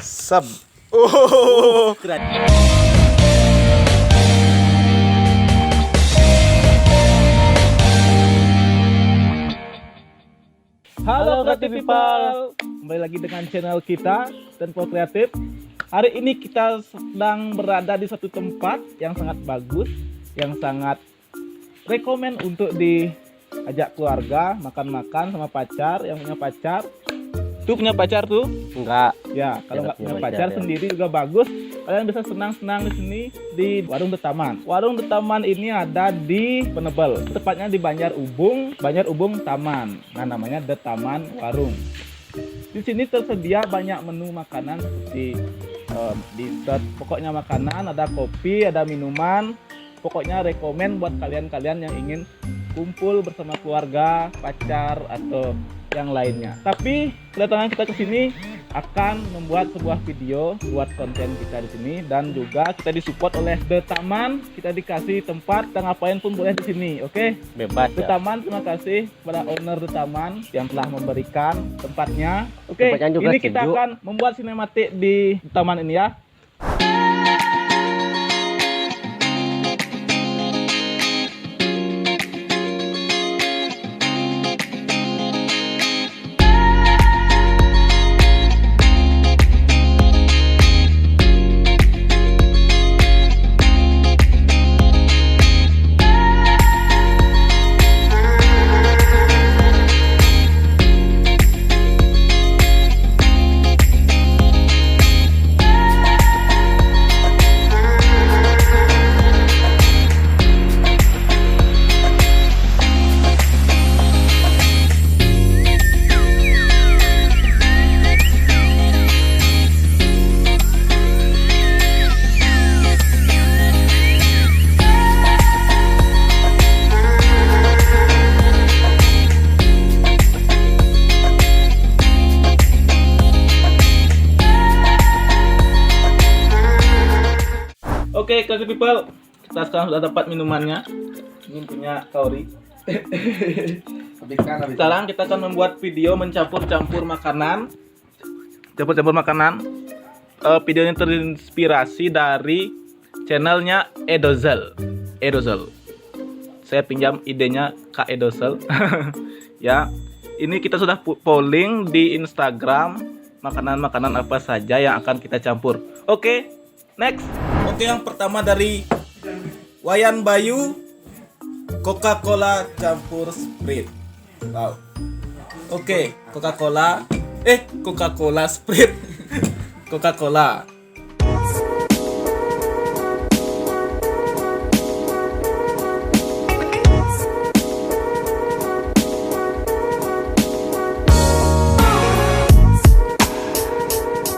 Sub. Oh, Keren. Halo Creative People, kembali lagi dengan channel kita Tempo Kreatif. Hari ini kita sedang berada di satu tempat yang sangat bagus, yang sangat rekomen untuk diajak keluarga makan-makan sama pacar yang punya pacar. Tuh punya pacar tuh? enggak. Ya, kalau Tidak nggak punya punya pacar pacar, ya. sendiri juga bagus. Kalian bisa senang-senang di sini di Warung The Taman. Warung The Taman ini ada di Penebel, tepatnya di Banjar Ubung Taman. Nah, namanya The Taman Warung. Di sini tersedia banyak menu makanan seperti dessert, pokoknya makanan, ada kopi, ada minuman. Pokoknya rekomen buat kalian-kalian yang ingin kumpul bersama keluarga, pacar atau yang lainnya. Tapi kedatangan kita ke sini akan membuat sebuah video buat konten kita di sini, dan juga kita disupport oleh The Taman. Kita dikasih tempat dan ngapain pun boleh di sini. Oke? Bebas The ya. Taman, terima kasih kepada owner The Taman yang telah memberikan tempatnya. Oke, Tempatnya juga ini kita sejuk. akan membuat sinematik di The Taman ini ya. Oke, Creative People, kita sekarang sudah dapat minumannya. Ini punya Kaori. Sekarang kita akan membuat video mencampur-campur makanan. Campur-campur makanan. Videonya terinspirasi dari channelnya Edozel. Saya pinjam idenya Kak Edozel. Ya, ini kita sudah polling di Instagram makanan-makanan apa saja yang akan kita campur. Oke, next. Oke, yang pertama dari Wayan Bayu, Coca-Cola campur Sprite. Wow. Oke, Coca-Cola Sprite. Coca-Cola.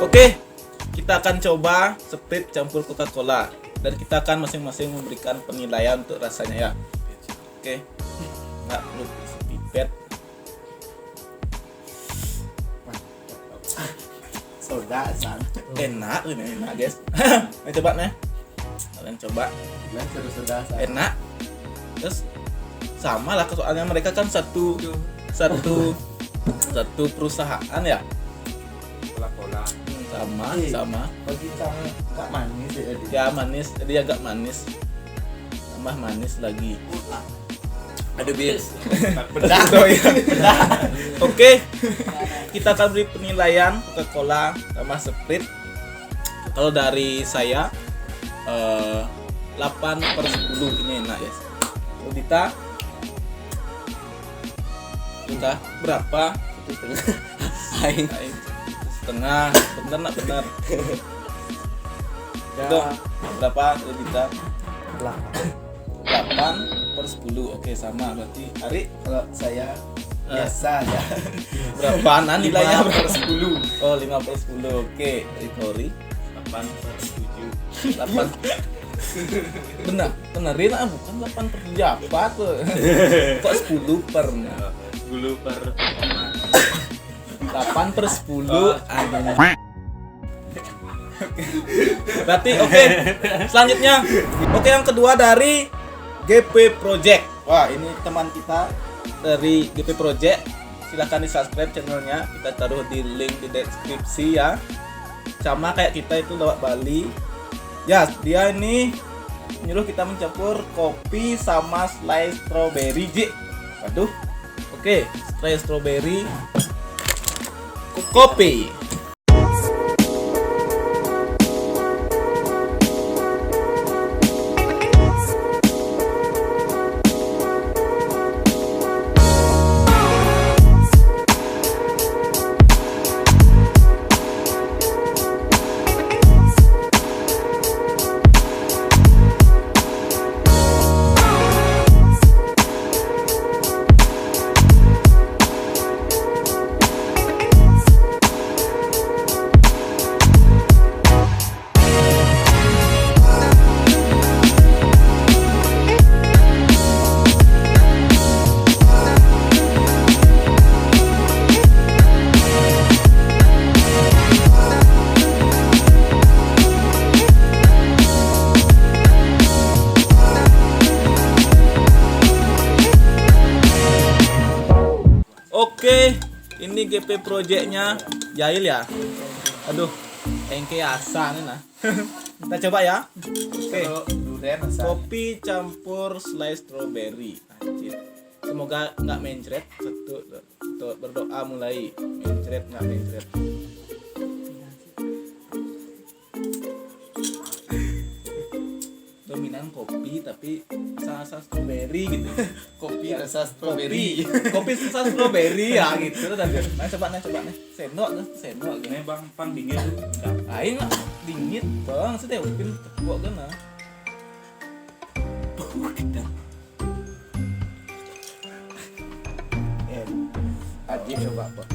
Oke, kita akan coba Sprite campur Coca-Cola, dan kita akan masing-masing memberikan penilaian untuk rasanya ya. Oke, nggak perlu pipet. Soda san. Enak ini, enak guys. Ayo coba nih, kalian coba. Soda san. Enak. Terus sama lah, soalnya mereka kan satu perusahaan ya. Coca-Cola. Sama. Bagi kamu nggak manis ya dia. Ya manis, jadi agak manis. Tambah manis lagi. Aduh bis. Bedah. Oke, kita akan beri penilaian Coca-Cola sama Sprite. Kalau dari saya 8/10 ini enak guys. Kalau Dita berapa? 1,5. Setengah. Bener. Itu berapa kalau Dita? 8/10. Oke, sama berarti. Ari, Kalau saya biasa ya. berapa nilainya? 5/10. Oh, 5/10. Oke, dari Kori 8/7. 8. Benerin bukan 8/7 apa tuh? Kok 10 per? 8/10. Berarti oke. Selanjutnya. Oke, yang kedua dari GP Project. Wah, ini teman kita dari GP Project. Silahkan di subscribe channelnya, kita taruh di link di deskripsi ya. sama kayak kita itu lewat Bali. Ya, dia ini nyuruh kita mencampur kopi sama slice strawberry, Ji. Waduh. Oke, slice strawberry kopi. Oke, ini GP projectnya Jahil ya. Aduh, engke asa nih nah. Kita coba ya. Oke, Kalau durian rasa. kopi campur slice strawberry. Anjir. Semoga nggak mencret. Tuh, berdoa mulai. Mencret nggak mencret. Dominan kopi tapi rasa strawberry gitu. Kopi rasa strawberry. Kopi rasa strawberry ya gitu tadi. Nah, coba nih. Sendok. Ini bang pang dingin tuh. Aing lah dingin bang, sedih upin buat gana. Aji coba Pak.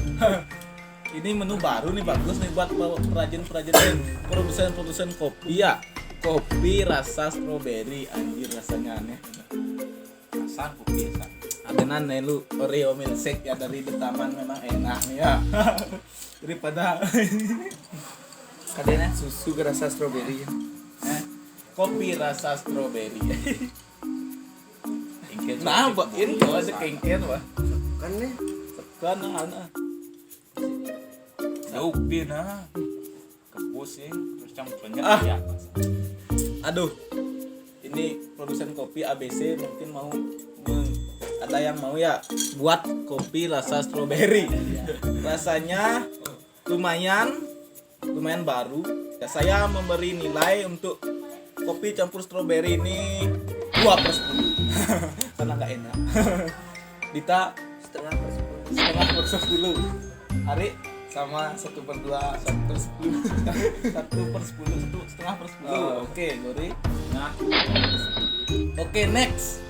Ini menu baru nih, bagus nih buat perajin-perajin produsen kopi ya. Kopi rasa strawberry, anjir rasanya aneh. Rasa kopi rasa. Ada nih lu Oreo milkshake ya dari di taman memang enak nih ya. Daripada Kadang susu rasa strawberry. kopi rasa strawberry. Ingkit. Nah, buat ini kalau ada kengken wah. Kan nih. Kan ana. Kopi nah. Kebus sih terus campurnya Ah. ya. Aduh, ini produsen kopi ABC mungkin mau ada yang mau ya buat kopi rasa strawberry. Rasanya lumayan baru. Ya, saya memberi nilai untuk kopi campur strawberry ini 2/10 karena nggak enak. Dita Setengah per 1/10. Hari sama 1/2 1/10. 1/10. Oh. Oke, Gori. Nah, Oke, next.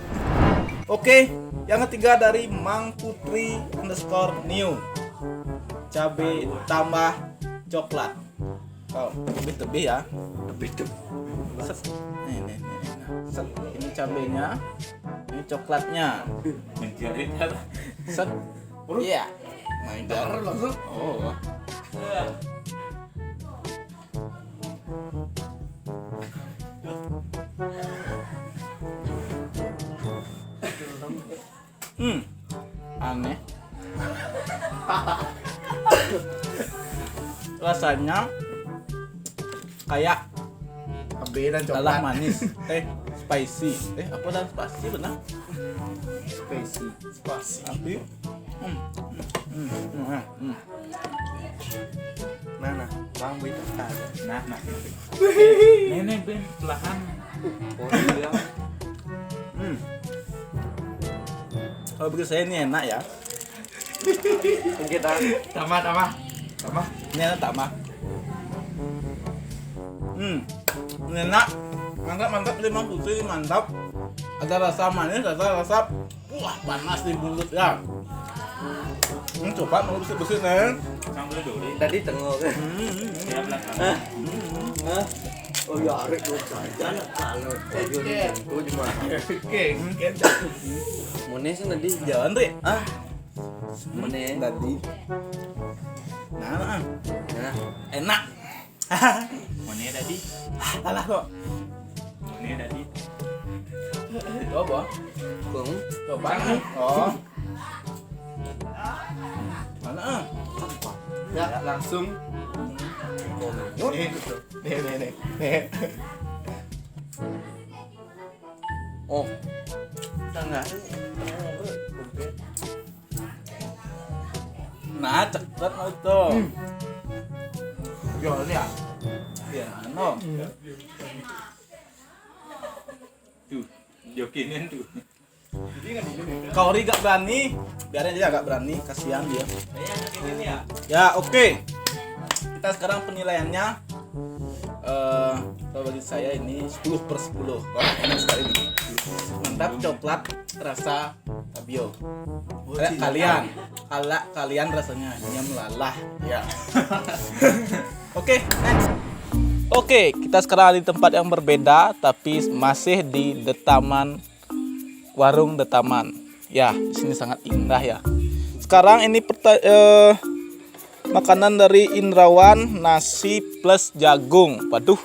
Oke, yang ketiga dari Mang Putri _new. Cabe tambah coklat. Oh, tebih ya. Set. Nih. Set. Ini cabenya. Ini coklatnya. mencari cara. Set. Iya. My God. langsung. Oh. Aneh. Rasanya kayak Abe dan dalam coklat. manis, spicy. Apa dalam spicy benar? Spacey. Tapi Mana? Bang beli tak. Nah. Nenek ben perlahan. Oh iya. Kalau begitu saya ini enak ya. Kita tambah. Ini enak tak mah? Ini enak. Mantap Limang Putri, mantap. Ada rasa manis, ada rasa wah panas di mulut ya. Coba mau bersih nih. Sambil dulu. Tadi tengok kan. Ya belakang. Oh ya, arek gue jajan kalau tujuh itu cuma. Oke. Mone sih tadi. Jalan Ri. Mone Tadi. Nah, Nah, enak. Mana tadi? Alah kok. Mana tadi? Coba. kung Coba. Oh. Mana? Ya, langsung. Nih. Oh, Tengah. Nah, cepet mau tuh. Yo, lihat. Ya, no. Tuh, jokinin tuh. Kau Ri gak berani, biarin aja gak berani, kasihan dia. Ya, oke. Kita sekarang penilaiannya kalau bagi saya ini 10/10. Wah, enak sekali ini. Mantap, coklat rasa tabio. Kalian rasanya hanya melalah. Ya. Oke, next. Oke, kita sekarang ada di tempat yang berbeda tapi masih di warung The Taman. Ya, di sini sangat indah ya. Sekarang ini makanan dari Indrawan, nasi plus jagung. Waduh.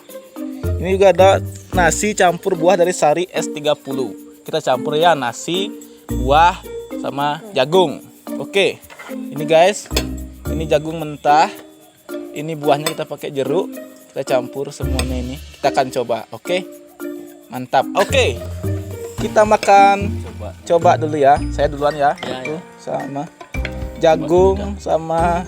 Ini juga ada nasi campur buah dari Sari S30. Kita campur ya nasi, buah sama jagung. Oke. Ini guys, ini jagung mentah. Ini buahnya kita pakai jeruk. Kita campur semuanya ini. Kita akan coba, oke? Mantap. Oke. Kita makan. Coba dulu ya. Saya duluan ya. Itu sama jagung sama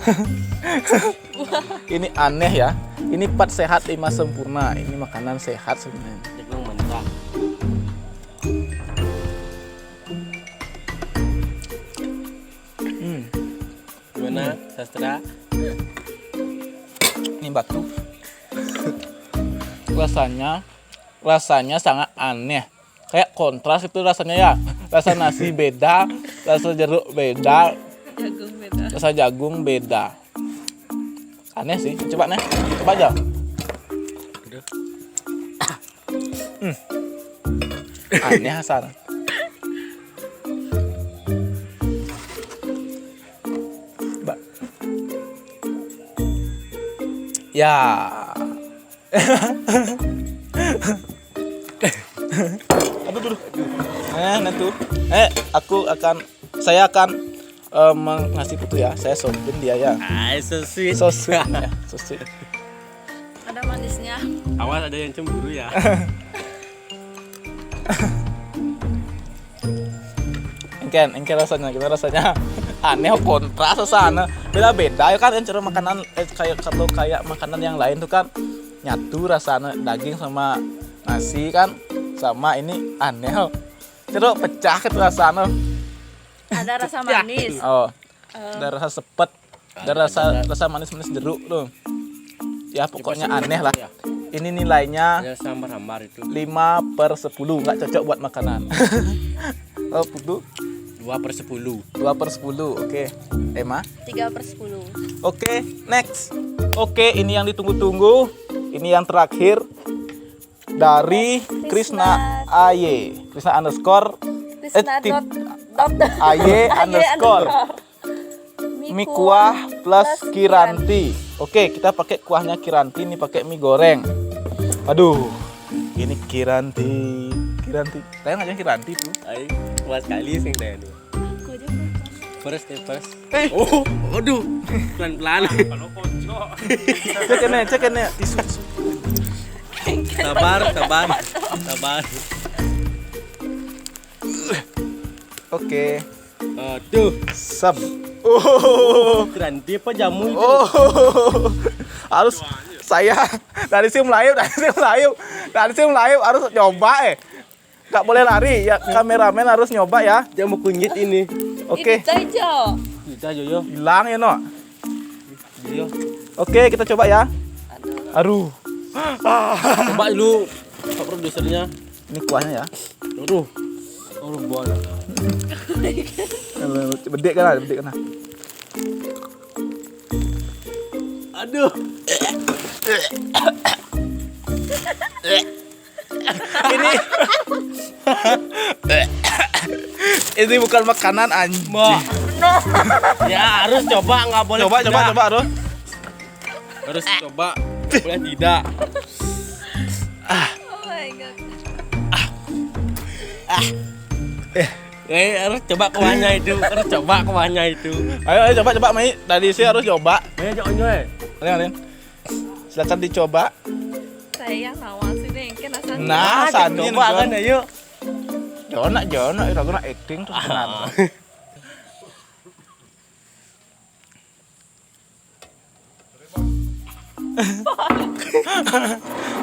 ini aneh ya. Ini 4 sehat 5 sempurna. Ini makanan sehat sebenarnya. jagung mentah. Gimana, Sastra? Ini batu. rasanya sangat aneh. Kayak kontras itu rasanya ya. Rasa nasi beda, rasa jeruk beda, rasa jagung beda. Aneh sih. Coba nih. Coba aja. Aneh Hasan. Ya. Aduh. Saya akan mengasih putu ya. Saya sopin dia ya. So sweet. So sweet ya. So sweet. Ada manisnya. Awas ada yang cemburu ya. Engken rasanya gimana rasanya? Aneh kontras sana. Beda-beda ya kan cara makanan kayak makanan yang lain tuh kan nyatu rasanya daging sama nasi kan sama ini aneh. Terus pecah gitu rasanya. Ada rasa manis. Oh. Ada rasa sepet, ada rasa manis-manis jeruk tuh. Ya pokoknya aneh lah. Ini nilainya Ada sambar-sambar itu. 5/10, nggak cocok buat makanan. Oh, putu 2/10. 2/10, oke. Emma? 3/10. Oke, next. Oke, ini yang ditunggu-tunggu. Ini yang terakhir dari Krisna AY. Krisna underscore AY underscore mie kuah plus Kiranti. Oke, kita pakai kuahnya Kiranti, ini pakai mie goreng. Aduh, ini Kiranti. Tanya aja Kiranti tuh. Ay, kuat sekali sing teh itu. Aku juga. First. Oh, aduh. Pelan-pelan. Cek ini tisu. Sabar. Oke. Aduh, Sab. Oh. Kiranti apa jamu itu? Oh. Harus saya dari sim live harus nyoba Nggak boleh lari ya, kameramen harus nyoba ya. Jamu kunyit ini. Oke. Ini aja. Kita Joyo. Hilang ya, no. Joyo. Oke, kita coba ya. Aduh. Coba dulu Pak produsernya. Ini kuahnya ya. Aduh. Bol. Bedek kan. Aduh. Ini bukan makanan anjing. Ya harus coba, nggak boleh Coba harus. Harus coba, nggak boleh tidak. Oh my god. Harus coba kuahnya itu. Harus coba kuahnya itu. Ayo coba Mai. Tadi sih harus coba. Ayo coba. Kalian. Silakan dicoba. Saya nawang sini kena sana. Nah, sanin coba kan ayo. Jona, irago na acting terus tenan.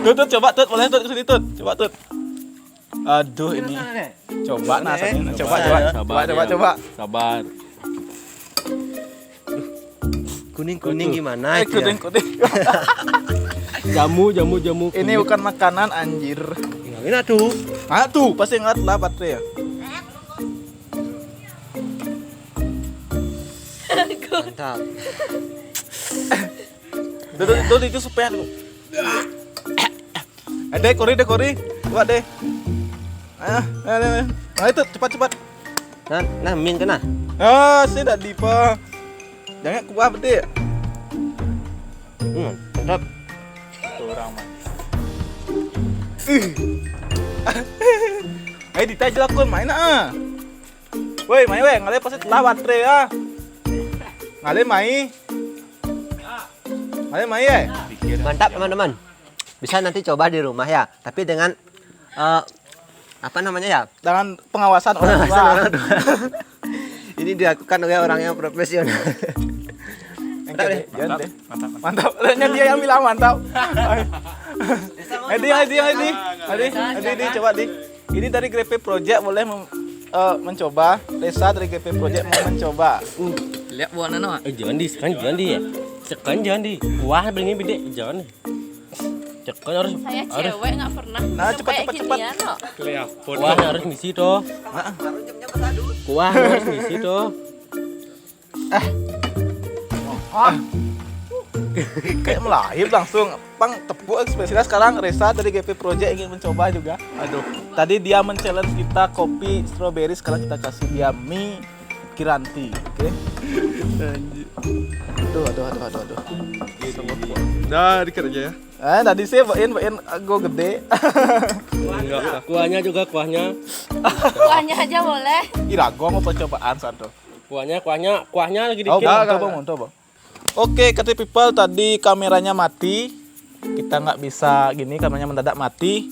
Tut, coba Tut, boleh Tut kesini Tut. Coba Tut. Aduh ini. Coba nasain. Coba. Sabar. Kuning gimana? Kuning. Jamu. Ini bukan makanan anjir. Ini tuh. Ah tuh, pasti ingat lah baterai ya. Mantap. Tuh itu supaya tuh. Dek kori. Coba deh. Ayo. Itu cepat. Nah, min kena. Sih dah dipa. Jangan kuah bete. Mantap. Orang mah. Ayo ditaj lakon main ah. Woi, main ngale pasti telah baterai ah. Ngale mai. Mantap teman-teman. Bisa nanti coba di rumah ya, tapi dengan apa namanya ya? Dengan pengawasan orang tua. Ini dilakukan oleh orang yang profesional. Mantap. Lihatnya dia yang bilang mantap. Edi, coba di. Ini dari GP Project boleh mencoba. Resa dari GP Project mau mencoba. Lihat buahnya no. Jangan di ya. Sekarang jangan di. Wah, begini beda, jangan. Cekan harus. Saya cewek nggak pernah. Nah, cepat. Ginian, no. Kuah harus ngisi toh. Kuah harus ngisi toh. Kayak melahir langsung. Pang tepuk ekspresinya sekarang Resa dari GP Project ingin mencoba juga. Aduh. Tadi dia men-challenge kita kopi strawberry, sekarang kita kasih dia mie Kiranti. Oke. Aduh. Nah, dikit aja ya. Tadi sih bain gue gede. Kuahnya. Kuahnya aja boleh. Irago mau percobaan santo. Kuahnya lagi dikit. Coba. Oke, Country People, tadi kameranya mati. Kita nggak bisa gini, kameranya mendadak mati.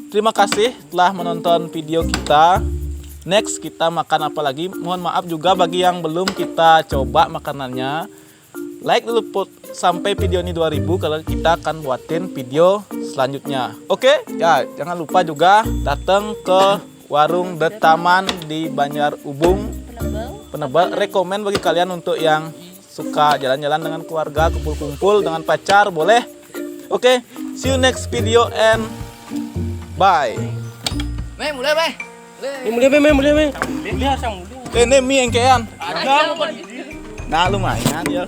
Terima kasih telah menonton video kita. Next kita makan apa lagi? Mohon maaf juga bagi yang belum kita coba makanannya. Like dulu sampai video ini 2000 kalau kita akan buatin video selanjutnya. Oke? Ya, jangan lupa juga datang ke warung The Taman di Banjar Ubung. Penebel rekomen bagi kalian untuk yang suka jalan-jalan dengan keluarga, kumpul-kumpul dengan pacar boleh. Oke, see you next video and bye. Mulai. Mulai. Ini mie engkean. Nah lumayan ya.